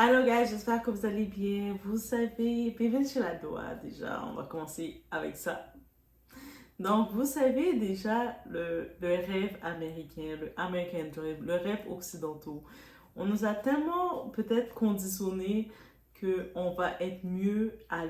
Alors, gars, j'espère que vous allez bien. Vous savez, bienvenue sur la Doha déjà. On va commencer avec ça. Donc, vous savez déjà le rêve américain, le American Dream, le rêve occidental. On nous a tellement peut-être conditionné qu'on va être mieux à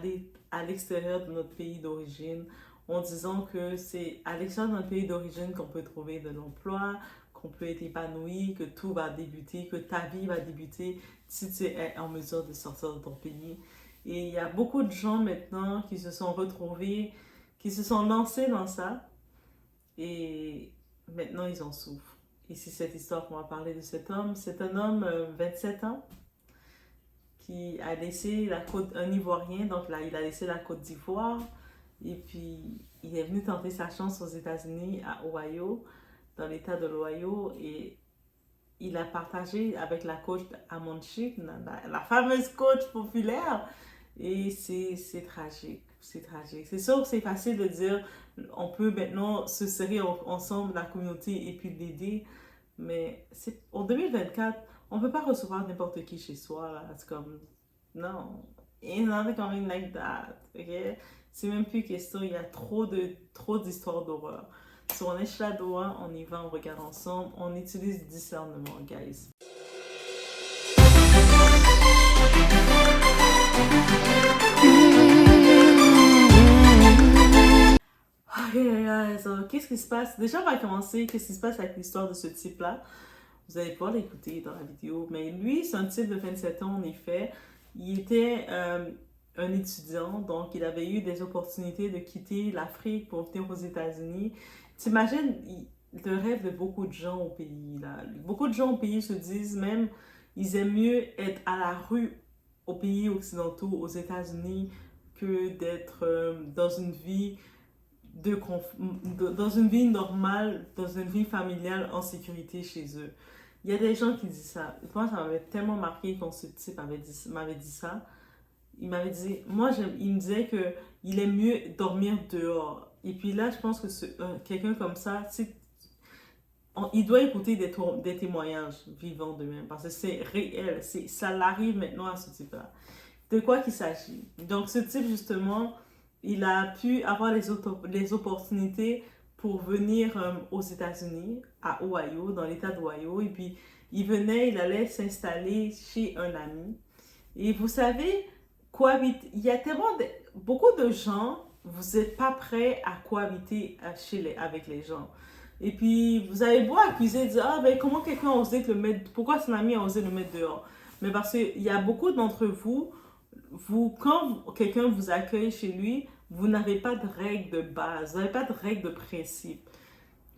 l'extérieur de notre pays d'origine en disant que c'est à l'extérieur de notre pays d'origine qu'on peut trouver de l'emploi, qu'on peut être épanoui, que tout va débuter, que ta vie va débuter si tu es en mesure de sortir de ton pays. Et il y a beaucoup de gens maintenant qui se sont retrouvés, qui se sont lancés dans ça et maintenant ils en souffrent. Et c'est cette histoire qu'on va parler de cet homme. C'est un homme 27 ans qui a laissé la côte, un Ivoirien, donc là il a laissé la Côte d'Ivoire et puis il est venu tenter sa chance aux États-Unis, à Ohio, dans l'État de l'Ohio et il a partagé avec la coach Amonchi, la fameuse coach populaire. Et c'est tragique, c'est tragique. C'est sûr que c'est facile de dire, on peut maintenant se serrer ensemble, la communauté, et puis l'aider. Mais en 2024, on ne peut pas recevoir n'importe qui chez soi. Là. C'est comme, non, it's not coming like that. Okay? C'est même plus question, il y a trop d'histoires d'horreur. Si on est shadow, on y va, on regarde ensemble, on utilise discernement, guys. Ok, guys, qu'est-ce qui se passe? Déjà, on va commencer. Qu'est-ce qui se passe avec l'histoire de ce type-là? Vous allez pouvoir l'écouter dans la vidéo. Mais lui, c'est un type de 27 ans, en effet. Il était un étudiant, donc il avait eu des opportunités de quitter l'Afrique pour venir aux États-Unis. T'imagines le rêve de beaucoup de gens au pays, là. Beaucoup de gens au pays se disent même, ils aiment mieux être à la rue aux pays occidentaux, aux États-Unis, que d'être dans une vie dans une vie normale, dans une vie familiale en sécurité chez eux. Il y a des gens qui disent ça. Moi, ça m'avait tellement marqué quand ce type m'avait dit ça. Il m'avait dit, il me disait que il est mieux dormir dehors. Et puis là, je pense que quelqu'un comme ça, il doit écouter des témoignages vivants de même parce que c'est réel. Ça l'arrive maintenant à ce type-là. De quoi qu'il s'agit? Donc, ce type, justement, il a pu avoir les opportunités pour venir aux États-Unis, à Ohio, dans l'État d'Ohio. Et puis, il allait s'installer chez un ami. Et vous savez, il y a beaucoup de gens, vous n'êtes pas prêts à cohabiter avec les gens. Et puis, vous avez beau accuser, dire, ah ben comment quelqu'un a osé le mettre, pourquoi son ami a osé le mettre dehors? Mais parce qu'il y a beaucoup d'entre vous, quand quelqu'un vous accueille chez lui, vous n'avez pas de règles de base, vous n'avez pas de règles de principe.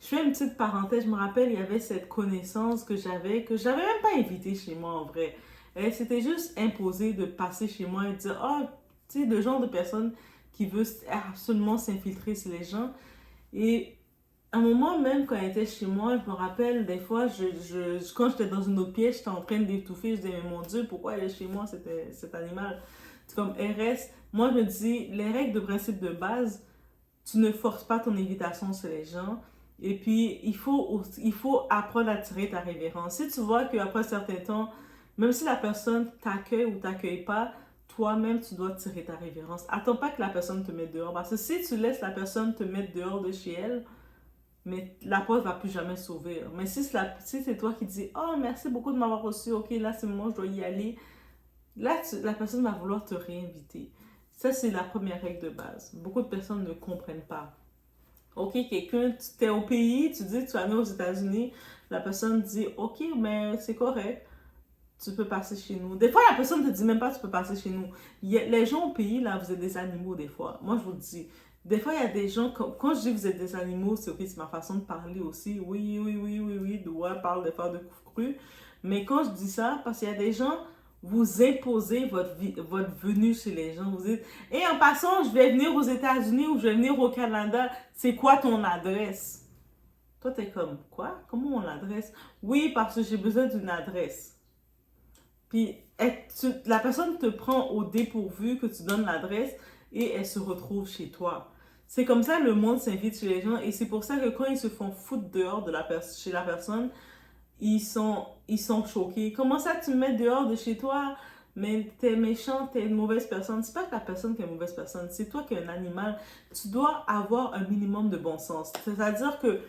Je fais une petite parenthèse, je me rappelle, il y avait cette connaissance que j'avais même pas invitée chez moi en vrai. Elle s'était juste imposée de passer chez moi et de dire, oh, tu sais, le genre de personne qui veut absolument s'infiltrer sur les gens. Et à un moment même, quand elle était chez moi, je me rappelle, des fois, quand j'étais dans une autre pièce, j'étais en train d'étouffer, je disais, mais mon Dieu, pourquoi elle est chez moi, cet animal? C'est comme, elle reste. Moi, je me dis, les règles de principe de base, tu ne forces pas ton invitation sur les gens. Et puis, il faut apprendre à tirer ta révérence. Si tu vois qu'après un certain temps, même si la personne t'accueille ou t'accueille pas, toi-même, tu dois tirer ta révérence. Attends pas que la personne te mette dehors. Parce que si tu laisses la personne te mettre dehors de chez elle, mais la porte va plus jamais s'ouvrir. Mais si c'est toi qui dis, oh, merci beaucoup de m'avoir reçu, ok, là, c'est le moment, je dois y aller, là, la personne va vouloir te réinviter. Ça, c'est la première règle de base. Beaucoup de personnes ne comprennent pas. Ok, quelqu'un, tu es au pays, tu dis que tu vas venir aux États-Unis, la personne dit, ok, mais c'est correct, tu peux passer chez nous. Des fois, la personne ne te dit même pas, tu peux passer chez nous. Les gens au pays, là, vous êtes des animaux, des fois. Moi, je vous le dis. Des fois, il y a des gens, quand je dis que vous êtes des animaux, c'est ok, c'est ma façon de parler aussi. Oui, doigt parle des fois de cru. Mais quand je dis ça, parce qu'il y a des gens, vous imposez votre venue chez les gens. Vous dites, et en passant, je vais venir aux États-Unis ou je vais venir au Canada. C'est quoi ton adresse? Toi, t'es comme, quoi? Comment mon adresse? Oui, parce que j'ai besoin d'une adresse. Puis la personne te prend au dépourvu que tu donnes l'adresse et elle se retrouve chez toi. C'est comme ça le monde s'invite chez les gens et c'est pour ça que quand ils se font foutre dehors chez la personne, ils sont choqués. Comment ça tu me mets dehors de chez toi? mais t'es méchant, t'es une mauvaise personne. C'est pas que la personne qui est une mauvaise personne, c'est toi qui es un animal. Tu dois avoir un minimum de bon sens. C'est-à-dire que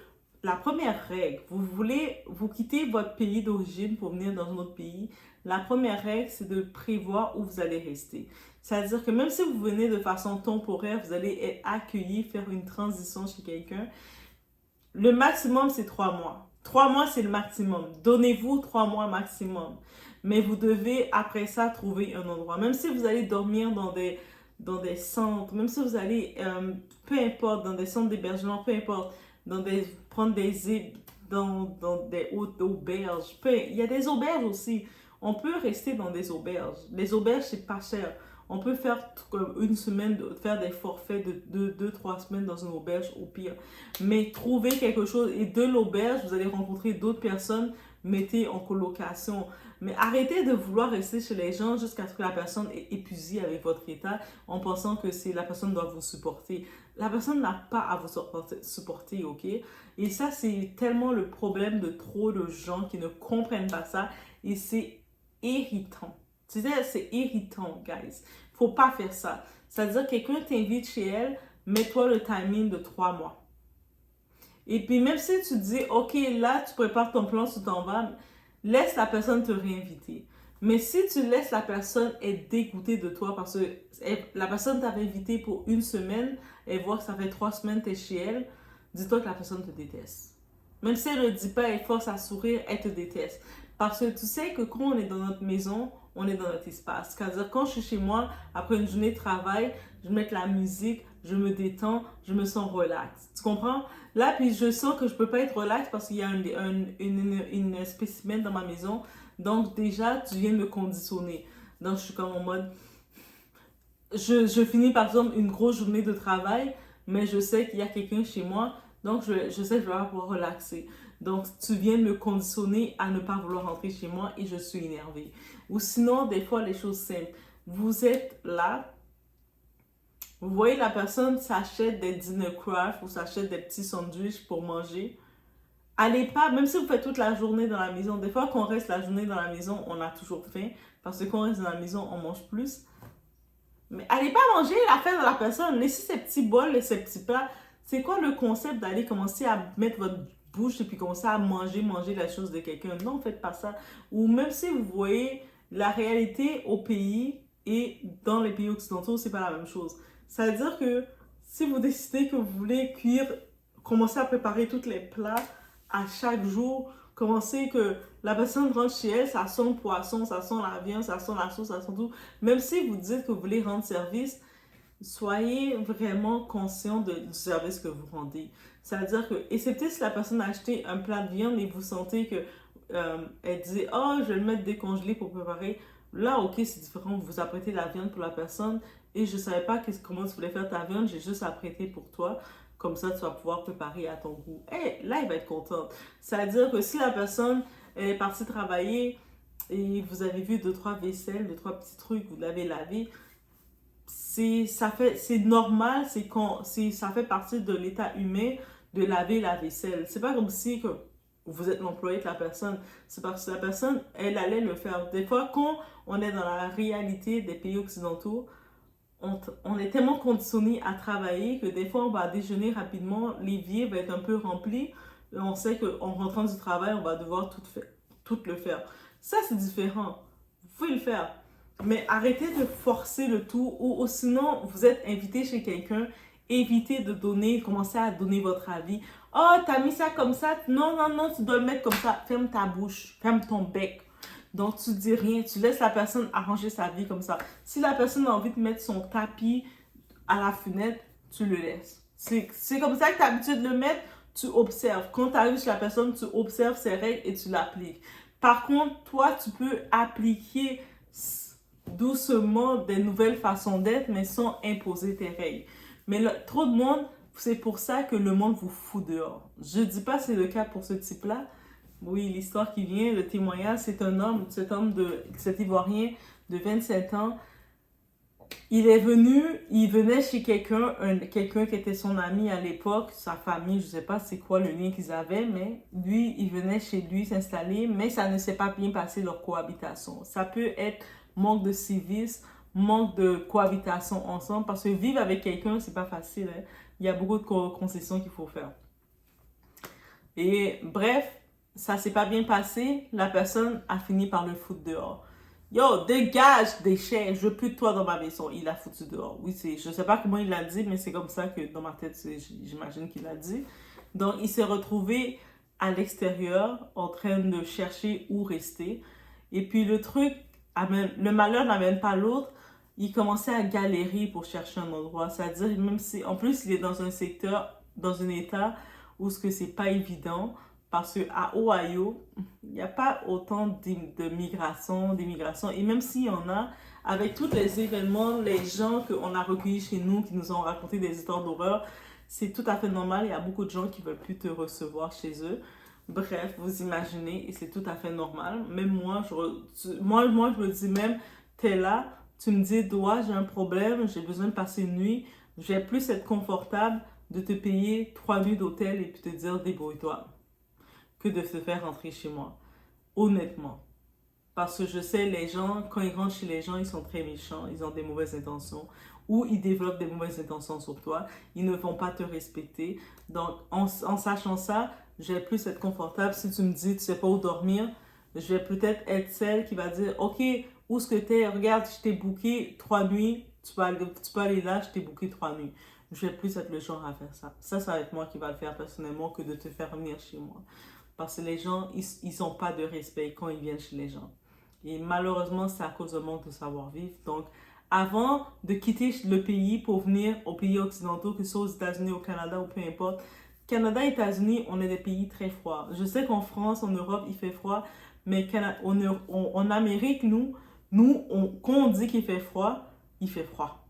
la première règle, vous quittez votre pays d'origine pour venir dans un autre pays. La première règle, c'est de prévoir où vous allez rester. C'est-à-dire que même si vous venez de façon temporaire, vous allez être accueilli, faire une transition chez quelqu'un. Le maximum, c'est 3 mois. 3 mois, c'est le maximum. Donnez-vous 3 mois maximum. Mais vous devez, après ça, trouver un endroit. Même si vous allez dormir dans des centres, même si vous allez, peu importe, dans des centres d'hébergement, peu importe, prendre dans des auberges. Il y a des auberges aussi. On peut rester dans des auberges. Les auberges, c'est pas cher. On peut faire une semaine, faire des forfaits de 2-3 semaines dans une auberge au pire. Mais trouvez quelque chose et de l'auberge, vous allez rencontrer d'autres personnes, mettez en colocation. Mais arrêtez de vouloir rester chez les gens jusqu'à ce que la personne est épuisée avec votre état en pensant que la personne doit vous supporter. La personne n'a pas à vous supporter, ok? Et ça, c'est tellement le problème de trop de gens qui ne comprennent pas ça et c'est irritant. C'est irritant, guys. Faut pas faire ça. C'est-à-dire, quelqu'un t'invite chez elle, mets-toi le timing de 3 mois. Et puis, même si tu dis, OK, là, tu prépares ton plan, tu t'en vas, laisse la personne te réinviter. Mais si tu laisses la personne être dégoûtée de toi parce que la personne t'avait invité pour une semaine et voit que ça fait 3 semaines que tu es chez elle, dis-toi que la personne te déteste. Même si elle ne le dit pas, elle force à sourire, elle te déteste. Parce que tu sais que quand on est dans notre maison, on est dans notre espace. C'est-à-dire, quand je suis chez moi, après une journée de travail, je mets de la musique, je me détends, je me sens relax. Tu comprends? Là, puis je sens que je peux pas être relax parce qu'il y a une spécimen dans ma maison. Donc, déjà, tu viens de me conditionner. Donc, je suis comme en mode... Je finis, par exemple, une grosse journée de travail, mais je sais qu'il y a quelqu'un chez moi. Donc, je sais que je vais pouvoir relaxer. Donc, tu viens de me conditionner à ne pas vouloir rentrer chez moi et je suis énervée. Ou sinon, des fois, les choses simples. Vous êtes là, vous voyez la personne s'achète des dinner craft ou s'achète des petits sandwichs pour manger. Allez pas, même si vous faites toute la journée dans la maison, des fois qu'on reste la journée dans la maison, on a toujours faim. Parce que quand on reste dans la maison, on mange plus. Mais allez pas manger la faim de la personne. Laissez ces petits bols et ces petits plats. C'est quoi le concept d'aller commencer à mettre votre bouche et puis commencer à manger la chose de quelqu'un? Non, faites pas ça. Ou même si vous voyez la réalité au pays et dans les pays occidentaux, c'est pas la même chose. Ça veut dire que si vous décidez que vous voulez cuire, commencer à préparer tous les plats à chaque jour, commencer que la personne rentre chez elle, ça sent le poisson, ça sent la viande, ça sent la sauce, ça sent tout. Même si vous dites que vous voulez rendre service, soyez vraiment conscient du service que vous rendez. C'est-à-dire que, excepté si la personne a acheté un plat de viande et vous sentez que elle dit « Oh, je vais le mettre décongelé pour préparer », là, ok, c'est différent. Vous apprêtez la viande pour la personne et je ne savais pas comment tu voulais faire ta viande, j'ai juste apprêté pour toi. Comme ça, tu vas pouvoir préparer à ton goût. Et là, il va être content. C'est-à-dire que si la personne est partie travailler et vous avez vu 2-3 vaisselles, 2-3 petits trucs, vous l'avez lavé, c'est normal, ça fait partie de l'état humain de laver la vaisselle. C'est pas comme si que vous êtes l'employé de la personne. C'est parce que la personne, elle allait le faire. Des fois, quand on est dans la réalité des pays occidentaux, on est tellement conditionné à travailler que des fois, on va déjeuner rapidement, l'évier va être un peu rempli. Et on sait qu'en rentrant du travail, on va devoir tout le faire. Ça, c'est différent. Vous pouvez le faire. Mais arrêtez de forcer le tout ou sinon, vous êtes invité chez quelqu'un, évitez de commencer à donner votre avis. Oh, t'as mis ça comme ça? Non, non, non, tu dois le mettre comme ça. Ferme ta bouche, ferme ton bec. Donc, tu dis rien, tu laisses la personne arranger sa vie comme ça. Si la personne a envie de mettre son tapis à la fenêtre, tu le laisses. C'est comme ça que tu as l'habitude de le mettre, tu observes. Quand tu arrives chez la personne, tu observes ses règles et tu l'appliques. Par contre, toi, tu peux appliquer doucement des nouvelles façons d'être, mais sans imposer tes règles. Mais là, trop de monde, c'est pour ça que le monde vous fout dehors. Je ne dis pas que c'est le cas pour ce type-là. Oui, l'histoire qui vient, le témoignage, c'est un homme, cet Ivoirien de 27 ans. Il venait chez quelqu'un qui était son ami à l'époque, sa famille, je ne sais pas c'est quoi le lien qu'ils avaient, mais lui, il venait chez lui s'installer, mais ça ne s'est pas bien passé leur cohabitation. Ça peut être manque de civisme, manque de cohabitation ensemble. Parce que vivre avec quelqu'un, c'est pas facile. Hein. Il y a beaucoup de concessions qu'il faut faire. Et bref, ça s'est pas bien passé. La personne a fini par le foutre dehors. Yo, dégage, déchet, je veux plus de toi dans ma maison. Il l'a foutu dehors. Oui, je sais pas comment il l'a dit, mais c'est comme ça que dans ma tête, j'imagine qu'il l'a dit. Donc, il s'est retrouvé à l'extérieur en train de chercher où rester. Et puis, le malheur n'amène pas l'autre. Il commençait à galérer pour chercher un endroit. C'est-à-dire, même si, en plus, il est dans un secteur, dans un état où ce que c'est pas évident. Parce qu'à Ohio, il n'y a pas autant d'immigration. Et même s'il y en a, avec tous les événements, les gens qu'on a recueillis chez nous, qui nous ont raconté des histoires d'horreur, c'est tout à fait normal. Il y a beaucoup de gens qui ne veulent plus te recevoir chez eux. Bref, vous imaginez, et c'est tout à fait normal. Même moi, je me dis même, t'es là, tu me dis, toi, j'ai un problème, j'ai besoin de passer une nuit, je vais plus être confortable de te payer 3 nuits d'hôtel et puis te dire, débrouille-toi, que de se faire rentrer chez moi. Honnêtement. Parce que je sais, les gens, quand ils rentrent chez les gens, ils sont très méchants, ils ont des mauvaises intentions, ou ils développent des mauvaises intentions sur toi, ils ne vont pas te respecter. Donc, en sachant ça, je vais plus être confortable. Si tu me dis, tu sais pas où dormir, je vais peut-être être celle qui va dire, ok, où est-ce que t'es? Regarde, je t'ai booké 3 nuits, tu peux aller là, je t'ai booké 3 nuits. Je vais plus être le genre à faire ça. Ça va être moi qui va le faire personnellement que de te faire venir chez moi. Parce que les gens, ils n'ont pas de respect quand ils viennent chez les gens. Et malheureusement, c'est à cause de manque de savoir-vivre. Donc, avant de quitter le pays pour venir aux pays occidentaux, que ce soit aux États-Unis, au Canada ou peu importe, Canada et États-Unis, on est des pays très froids. Je sais qu'en France, en Europe, il fait froid, mais en Amérique, quand on dit qu'il fait froid, il fait froid.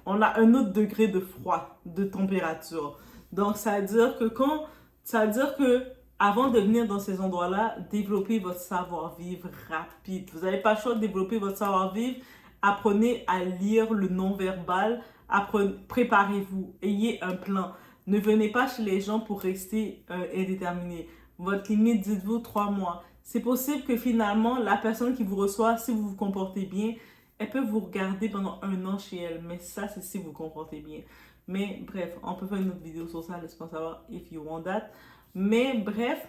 On a un autre degré de froid, de température. Donc, ça veut dire que avant de venir dans ces endroits-là, développez votre savoir-vivre rapide. Vous n'avez pas le choix de développer votre savoir-vivre. Apprenez à lire le non-verbal. Préparez-vous. Ayez un plan. Ne venez pas chez les gens pour rester indéterminé. Votre limite, dites-vous 3 mois. C'est possible que finalement, la personne qui vous reçoit, si vous vous comportez bien, elle peut vous regarder pendant 1 an chez elle. Mais ça, c'est si vous vous comportez bien. Mais bref, on peut faire une autre vidéo sur ça. Laisse-moi savoir if you want that. Mais bref,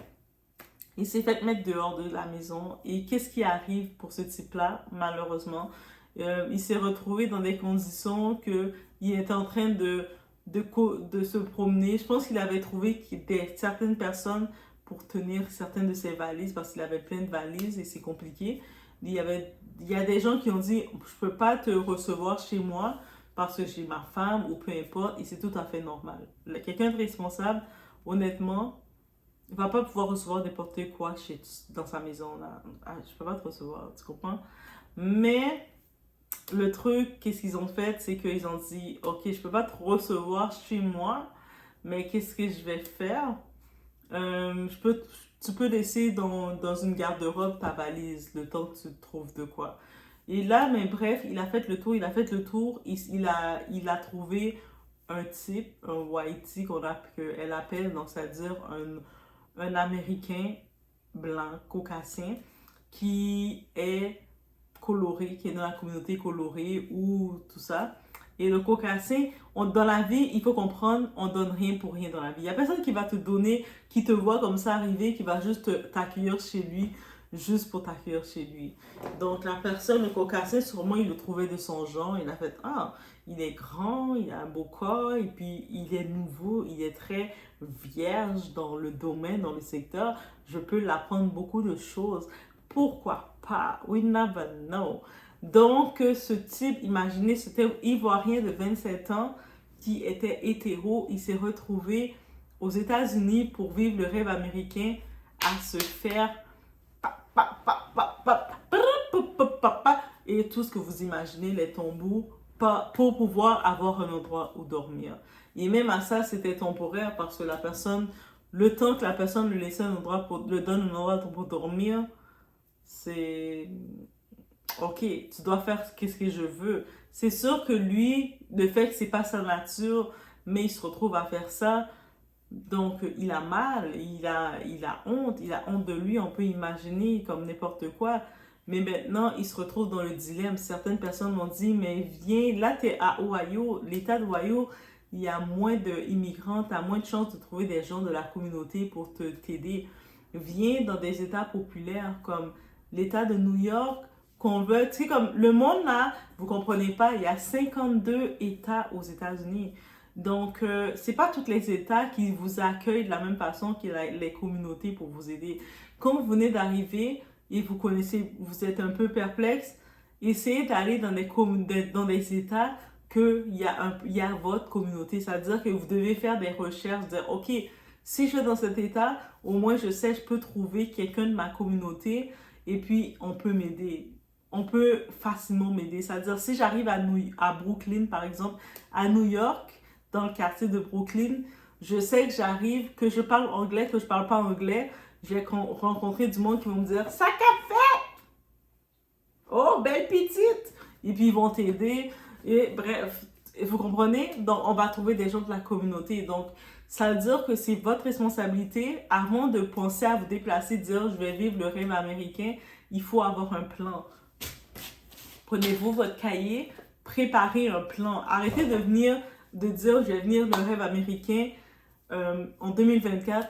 il s'est fait mettre dehors de la maison. Et qu'est-ce qui arrive pour ce type-là, malheureusement? Il s'est retrouvé dans des conditions qu'il était en train de se promener. Je pense qu'il avait trouvé certaines personnes pour tenir certaines de ses valises parce qu'il avait plein de valises et c'est compliqué. Il y a des gens qui ont dit, je peux pas te recevoir chez moi parce que j'ai ma femme ou peu importe, et c'est tout à fait normal. Quelqu'un de responsable, honnêtement, il va pas pouvoir recevoir n'importe quoi dans sa maison. Là. Ah, je peux pas te recevoir, tu comprends? Mais le truc, qu'est-ce qu'ils ont fait, c'est qu'ils ont dit, ok, je peux pas te recevoir chez moi, mais qu'est-ce que je vais faire? Tu peux laisser dans une garde-robe ta valise le temps que tu trouves de quoi. Et là, mais bref, il a fait le tour, il a trouvé un type, un whitey qu'elle appelle, donc c'est-à-dire un Américain blanc, caucasien, qui est coloré, qui est dans la communauté colorée ou tout ça. Et le caucasien, dans la vie, il faut comprendre, on donne rien pour rien dans la vie. Il n'y a personne qui va te donner, qui te voit comme ça arriver, qui va juste t'accueillir chez lui, juste pour t'accueillir chez lui. Donc la personne, le caucasien, sûrement, il le trouvait de son genre. Il a fait, ah, il est grand, il a un beau corps, et puis il est nouveau, il est très vierge dans le domaine, dans le secteur. Je peux l'apprendre beaucoup de choses. Pourquoi pas? We never know. Donc, ce type, imaginez, c'était un Ivoirien de 27 ans qui était hétéro. Il s'est retrouvé aux États-Unis pour vivre le rêve américain à se faire et tout ce que vous imaginez, les tambours, pour pouvoir avoir un endroit où dormir. Et même à ça, c'était temporaire parce que le temps que la personne lui laissait le donne un endroit pour dormir, c'est ok, tu dois faire ce que je veux. C'est sûr que lui, le fait que c'est pas sa nature, mais il se retrouve à faire ça, donc il a mal, il a honte de lui, on peut imaginer comme n'importe quoi. Mais maintenant, ils se retrouvent dans le dilemme. Certaines personnes m'ont dit, mais viens, là, tu es à Ohio, l'État d'Ohio, il y a moins d'immigrants, tu as moins de chances de trouver des gens de la communauté pour t'aider. Viens dans des États populaires comme l'État de New York, qu'on veut, tu sais, comme le monde là, vous comprenez pas, il y a 52 États aux États-Unis. Donc, c'est pas tous les États qui vous accueillent de la même façon que les communautés pour vous aider. Quand vous venez d'arriver et vous connaissez, vous êtes un peu perplexe, essayez d'aller dans dans des États il y a votre communauté. C'est-à-dire que vous devez faire des recherches, dire, OK, si je vais dans cet État, au moins je sais, je peux trouver quelqu'un de ma communauté et puis on peut m'aider. On peut facilement m'aider. C'est-à-dire, si j'arrive à Brooklyn, par exemple, à New York, dans le quartier de Brooklyn, je sais que j'arrive, que je parle anglais, que je parle pas anglais, je vais rencontrer du monde qui vont me dire ça qu'a fait! Oh, belle petite! Et puis ils vont t'aider. Et bref, vous comprenez? Donc, on va trouver des gens de la communauté. Donc, ça veut dire que c'est votre responsabilité, avant de penser à vous déplacer, de dire je vais vivre le rêve américain, il faut avoir un plan. Prenez-vous votre cahier, préparez un plan. Arrêtez de dire je vais venir le rêve américain en 2024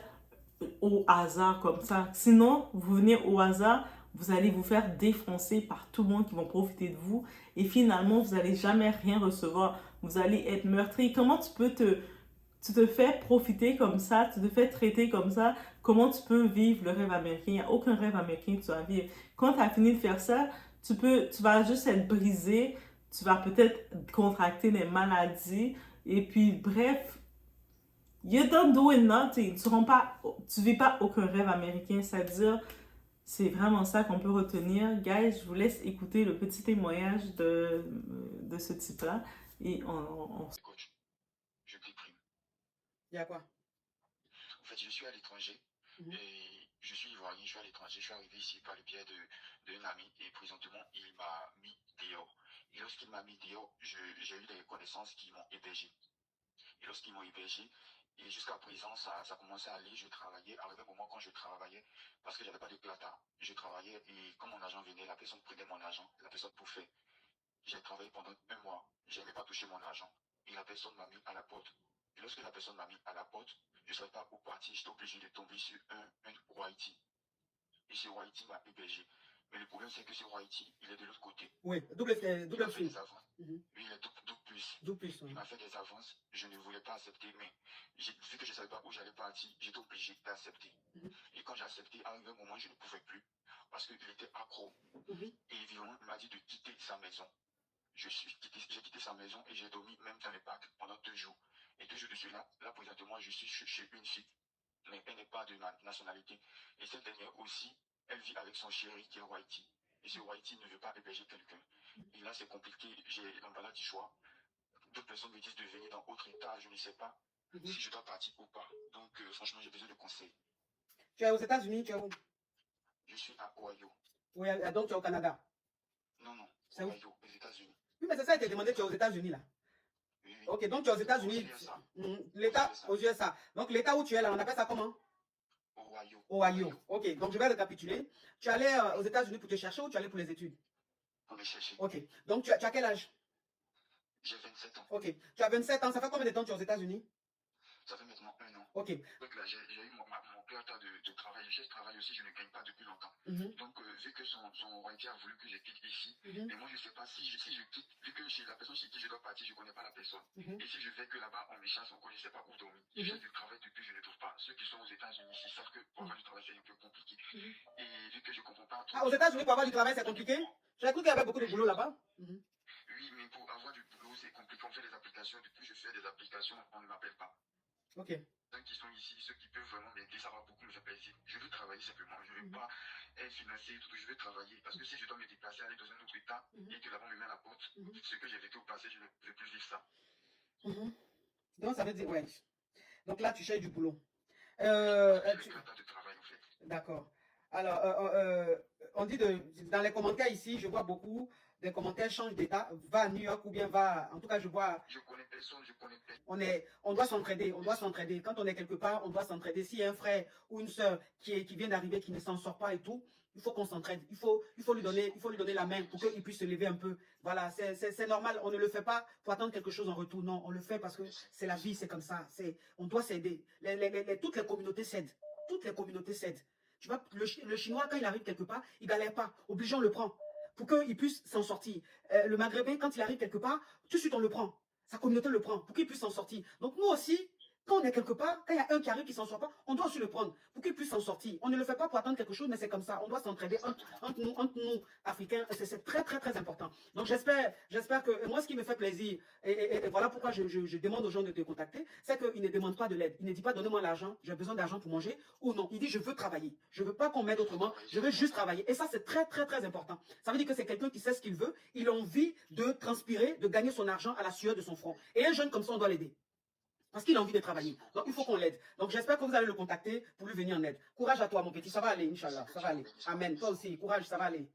au hasard comme ça. Sinon, vous venez au hasard, vous allez vous faire défoncer par tout le monde qui vont profiter de vous et finalement, vous n'allez jamais rien recevoir. Vous allez être meurtri. Comment tu te fais profiter comme ça, tu te fais traiter comme ça, comment tu peux vivre le rêve américain? Il n'y a aucun rêve américain que tu vas vivre. Quand tu as fini de faire ça, tu vas juste être brisé, tu vas peut-être contracter des maladies, et puis bref, you don't do nothing. Tu vis pas aucun rêve américain, c'est-à-dire, c'est vraiment ça qu'on peut retenir. Guys, je vous laisse écouter le petit témoignage de ce type-là, et Coach, je déprime. Il y a quoi? En fait, je suis à l'étranger et je suis ivoirien, je suis à l'étranger. Je suis arrivé ici par le biais d'un ami et présentement, il m'a mis dehors. Et lorsqu'il m'a mis dehors, j'ai eu des connaissances qui m'ont hébergé. Et lorsqu'ils m'ont hébergé, et jusqu'à présent, ça commençait à aller. Je travaillais. Arrivé un moment quand je travaillais, parce que j'avais pas de plata, je travaillais et quand mon agent venait, la personne prenait mon argent, la personne bouffait. J'ai travaillé pendant un mois. Je n'avais pas touché mon argent. Et la personne m'a mis à la porte. Et lorsque la personne m'a mis à la porte, je ne savais pas où partir. J'étais obligé de tomber sur un Whitey. Et ce Whitey m'a hébergé. Mais le problème, c'est que ce Whitey, il est de l'autre côté. Oui, double film. Lui, il est double plus. Il m'a fait des avances. Je ne voulais pas accepter, mais vu que je ne savais pas où j'allais partir, j'étais obligé d'accepter. Et quand j'ai accepté, à un moment, je ne pouvais plus. Parce qu'il était accro. Et évidemment, il m'a dit de quitter sa maison. J'ai quitté sa maison et j'ai dormi même dans les parcs pendant 2 jours. Et 2 jours de cela, là présentement, je suis chez une fille, mais elle n'est pas de ma nationalité. Et cette dernière aussi, elle vit avec son chéri qui est Whitey. Et ce Whitey ne veut pas héberger quelqu'un. Et là, c'est compliqué, j'ai l'embarras du choix. D'autres personnes me disent de venir dans autre état, je ne sais pas si je dois partir ou pas. Donc, franchement, j'ai besoin de conseils. Tu es aux États-Unis, tu es où? Je suis à Ohio. Oui, donc tu es au Canada. Non, Ohio, aux États-Unis. Oui, mais c'est ça, il t'a demandé, tu es aux États-Unis là. Oui. Ok, donc tu es aux États-Unis. L'État aux USA. Donc l'État où tu es là, on appelle ça comment? Ohio. Ok, donc je vais récapituler. Tu allais aux États-Unis pour te chercher ou tu allais pour les études? Pour me chercher. Ok, donc tu as quel âge? J'ai 27 ans. Ok, tu as 27 ans, ça fait combien de temps que tu es aux États-Unis? Ça fait maintenant 1 an. Ok. Donc là, j'ai eu mon plein temps de travail. Je travaille aussi, je ne gagne pas depuis longtemps. Donc, vu que son Whitey a voulu que je quitte ici, mais moi, je ne sais pas si je quitte, vu que chez la personne chez qui je dois partir, je ne connais pas la personne. Et si je vais que là-bas, on me chasse encore, je ne sais pas où dormir. Je fais du travail depuis, je ne trouve pas. Ceux qui sont aux États-Unis ici savent que pour avoir du travail, c'est un peu compliqué. Et vu que je ne comprends pas. Ah, aux États-Unis, pour avoir du travail, c'est compliqué? J'ai cru qu'il y avait beaucoup de boulot là-bas. Oui, mais pour avoir du boulot, c'est compliqué. On fait des applications. Depuis, je fais des applications, on ne m'appelle pas. Ok. Ceux qui sont ici, ceux qui peuvent vraiment m'aider, ça va beaucoup me faire plaisir. Je veux travailler simplement. Je ne veux pas être financé, tout. Je veux travailler. Parce que si je dois me déplacer, aller dans un autre état et que là-bas on me met à la porte, ce que j'ai vécu au passé, je ne veux plus vivre ça. Donc ça veut dire, ouais. Donc là, tu cherches du boulot. De travail, en fait. D'accord. Alors, on dit dans les commentaires ici, je vois beaucoup des commentaires change d'état, va à New York ou bien va, en tout cas je vois. Je connais personne, je connais personne. On doit s'entraider, Quand on est quelque part, on doit s'entraider. S'il y a un frère ou une soeur qui vient d'arriver, qui ne s'en sort pas et tout, Il faut qu'on s'entraide. Il faut lui donner la main pour qu'il puisse se lever un peu. Voilà, c'est normal. On ne le fait pas pour attendre quelque chose en retour. Non, on le fait parce que c'est la vie, c'est comme ça. On doit s'aider. Toutes les communautés s'aident. Toutes les communautés s'aident. Tu vois, le Chinois, quand il arrive quelque part, il ne galère pas. Obligé, on le prend pour qu'il puisse s'en sortir. Le Maghrébin, quand il arrive quelque part, tout de suite, on le prend. Sa communauté le prend pour qu'il puisse s'en sortir. Donc, nous aussi, quand on est quelque part, quand il y a un qui arrive qui ne s'en sort pas, on doit aussi le prendre pour qu'il puisse s'en sortir. On ne le fait pas pour attendre quelque chose, mais c'est comme ça. On doit s'entraider entre nous, Africains. C'est très, très, très important. Donc, j'espère que moi, ce qui me fait plaisir, et voilà pourquoi je demande aux gens de te contacter, c'est qu'ils ne demandent pas de l'aide. Ils ne disent pas, donnez-moi l'argent, j'ai besoin d'argent pour manger, ou non. Ils disent, je veux travailler. Je ne veux pas qu'on m'aide autrement, je veux juste travailler. Et ça, c'est très, très, très important. Ça veut dire que c'est quelqu'un qui sait ce qu'il veut, il a envie de transpirer, de gagner son argent à la sueur de son front. Et un jeune comme ça, on doit l'aider. Parce qu'il a envie de travailler. Donc, il faut qu'on l'aide. Donc, j'espère que vous allez le contacter pour lui venir en aide. Courage à toi, mon petit. Ça va aller, Inch'Allah. Ça va aller. Amen. Toi aussi. Courage, ça va aller.